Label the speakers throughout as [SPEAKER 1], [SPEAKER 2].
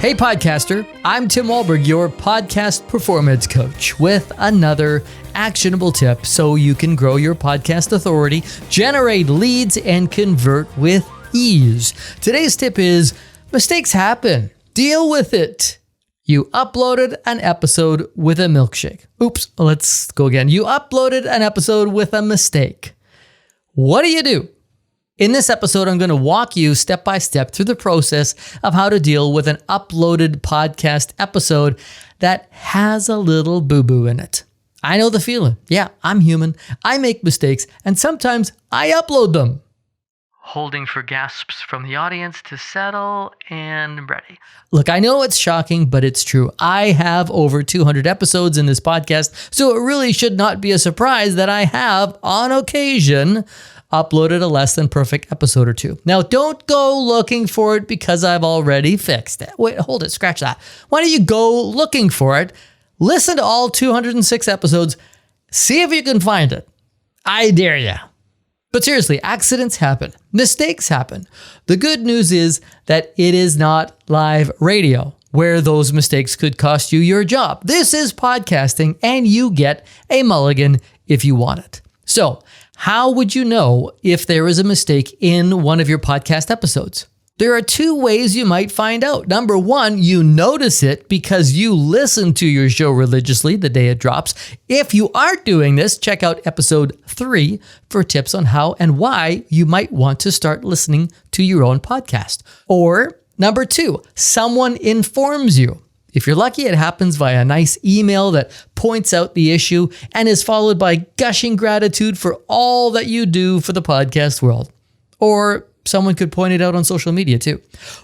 [SPEAKER 1] Hey podcaster, I'm Tim Wahlberg, your podcast performance coach, with another actionable tip so you can grow your podcast authority, generate leads, and convert with ease. Today's tip is mistakes happen. Deal with it. You uploaded an episode with a milkshake. Oops, let's go again. You uploaded an episode with a mistake. What do? In this episode, I'm going to walk you step by step through the process of how to deal with an uploaded podcast episode that has a little boo-boo in it. I know the feeling. Yeah, I'm human. I make mistakes, and sometimes I upload them. Holding for gasps from the audience to settle and ready. Look, I know it's shocking, but it's true. I have over 200 episodes in this podcast, so it really should not be a surprise that I have, on occasion, uploaded a less than perfect episode or two. Now, don't go looking for it because I've already fixed it. Wait, hold it, scratch that. Why don't you go looking for it? Listen to all 206 episodes. See if you can find it. I dare you. But seriously, accidents happen. Mistakes happen. The good news is that it is not live radio, where those mistakes could cost you your job. This is podcasting, and you get a mulligan if you want it. So, how would you know if there is a mistake in one of your podcast episodes? There are two ways you might find out. Number one, you notice it because you listen to your show religiously the day it drops. If you aren't doing this, check out episode 3 for tips on how and why you might want to start listening to your own podcast. Or number 2, someone informs you. If you're lucky, it happens via a nice email that points out the issue and is followed by gushing gratitude for all that you do for the podcast world. Or someone could point it out on social media too.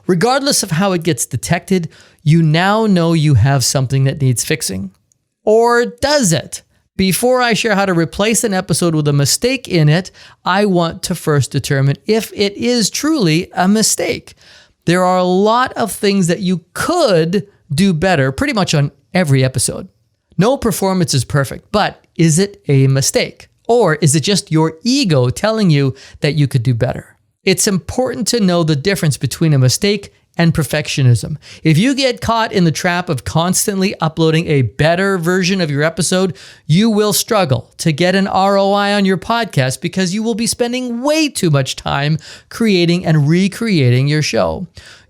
[SPEAKER 1] Regardless of how it gets detected, you now know you have something that needs fixing. Or does it? Before I share how to replace an episode with a mistake in it, I want to first determine if it is truly a mistake. There are a lot of things that you could do better pretty much on every episode. No performance is perfect, but is it a mistake? Or is it just your ego telling you that you could do better? It's important to know the difference between a mistake and perfectionism. If you get caught in the trap of constantly uploading a better version of your episode, you will struggle to get an ROI on your podcast because you will be spending way too much time creating and recreating your show.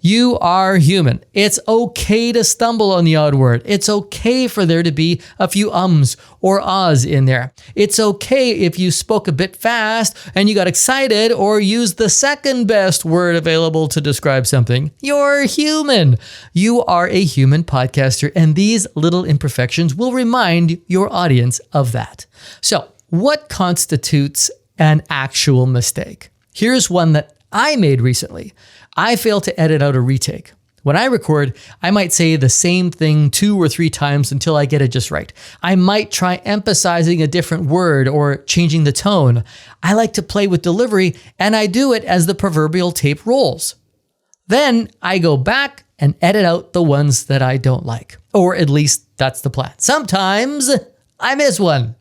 [SPEAKER 1] You are human. It's okay to stumble on the odd word. It's okay for there to be a few ums or ahs in there. It's okay if you spoke a bit fast and you got excited or used the second best word available to describe something. You're human. You are a human podcaster, and these little imperfections will remind your audience of that. So, what constitutes an actual mistake? Here's one that I made recently. I failed to edit out a retake. When I record, I might say the same thing 2 or 3 times until I get it just right. I might try emphasizing a different word or changing the tone. I like to play with delivery, and I do it as the proverbial tape rolls. Then I go back and edit out the ones that I don't like. Or at least that's the plan. Sometimes I miss one.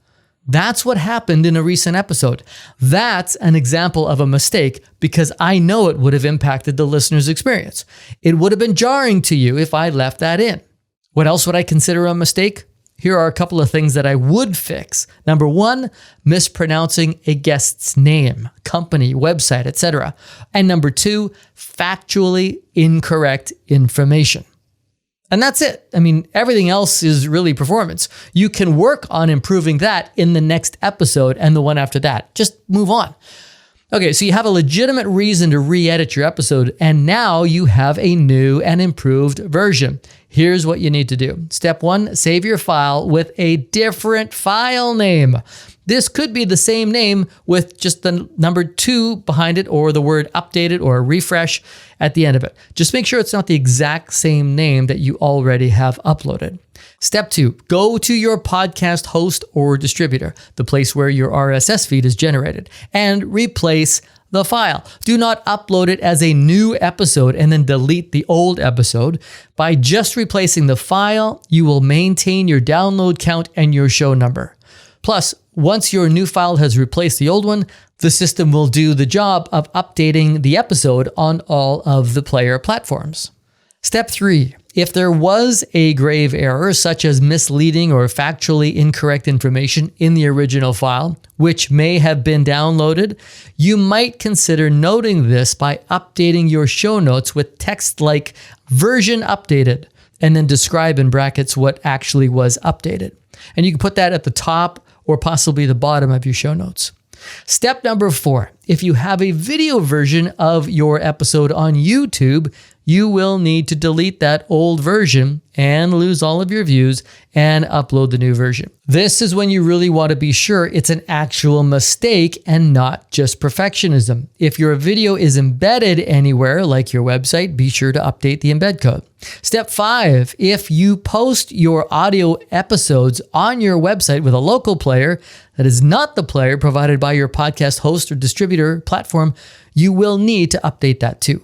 [SPEAKER 1] That's what happened in a recent episode. That's an example of a mistake because I know it would have impacted the listener's experience. It would have been jarring to you if I left that in. What else would I consider a mistake? Here are a couple of things that I would fix. Number 1, mispronouncing a guest's name, company, website, etc. And number 2, factually incorrect information. And that's it. I mean, everything else is really performance. You can work on improving that in the next episode and the one after that. Just move on. Okay, so you have a legitimate reason to re-edit your episode, and now you have a new and improved version. Here's what you need to do. Step 1, save your file with a different file name. This could be the same name with just the number 2 behind it or the word updated or refresh at the end of it. Just make sure it's not the exact same name that you already have uploaded. Step 2, go to your podcast host or distributor, the place where your RSS feed is generated, and replace the file. Do not upload it as a new episode and then delete the old episode. By just replacing the file, you will maintain your download count and your show number. Plus, once your new file has replaced the old one, the system will do the job of updating the episode on all of the player platforms. Step 3. If there was a grave error, such as misleading or factually incorrect information in the original file, which may have been downloaded, you might consider noting this by updating your show notes with text like version updated, and then describe in brackets what actually was updated. And you can put that at the top or possibly the bottom of your show notes. Step number 4. If you have a video version of your episode on YouTube, you will need to delete that old version and lose all of your views and upload the new version. This is when you really want to be sure it's an actual mistake and not just perfectionism. If your video is embedded anywhere, like your website, be sure to update the embed code. Step 5, if you post your audio episodes on your website with a local player that is not the player provided by your podcast host or distributor platform, you will need to update that too.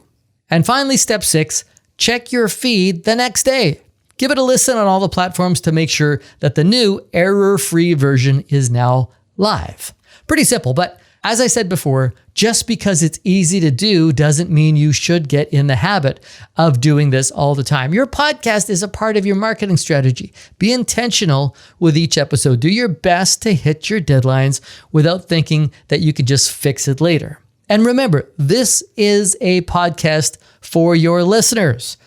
[SPEAKER 1] And finally, step 6, check your feed the next day. Give it a listen on all the platforms to make sure that the new error-free version is now live. Pretty simple, but as I said before, just because it's easy to do doesn't mean you should get in the habit of doing this all the time. Your podcast is a part of your marketing strategy. Be intentional with each episode. Do your best to hit your deadlines without thinking that you can just fix it later. And remember, this is a podcast for your listeners,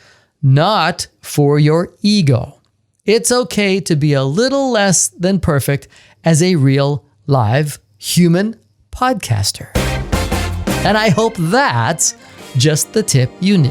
[SPEAKER 1] not for your ego. It's okay to be a little less than perfect as a real, live, human podcaster. And I hope that's just the tip you need.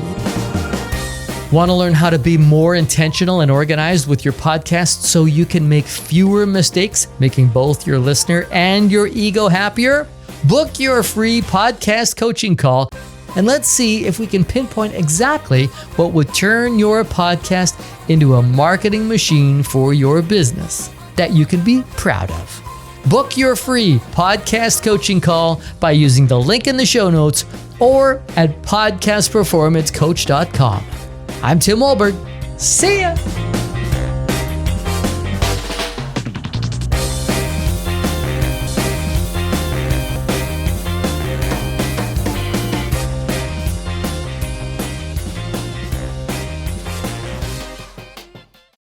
[SPEAKER 1] Want to learn how to be more intentional and organized with your podcast so you can make fewer mistakes, making both your listener and your ego happier? Book your free podcast coaching call, and let's see if we can pinpoint exactly what would turn your podcast into a marketing machine for your business that you can be proud of. Book your free podcast coaching call by using the link in the show notes or at podcastperformancecoach.com. I'm Tim Wahlberg. See ya!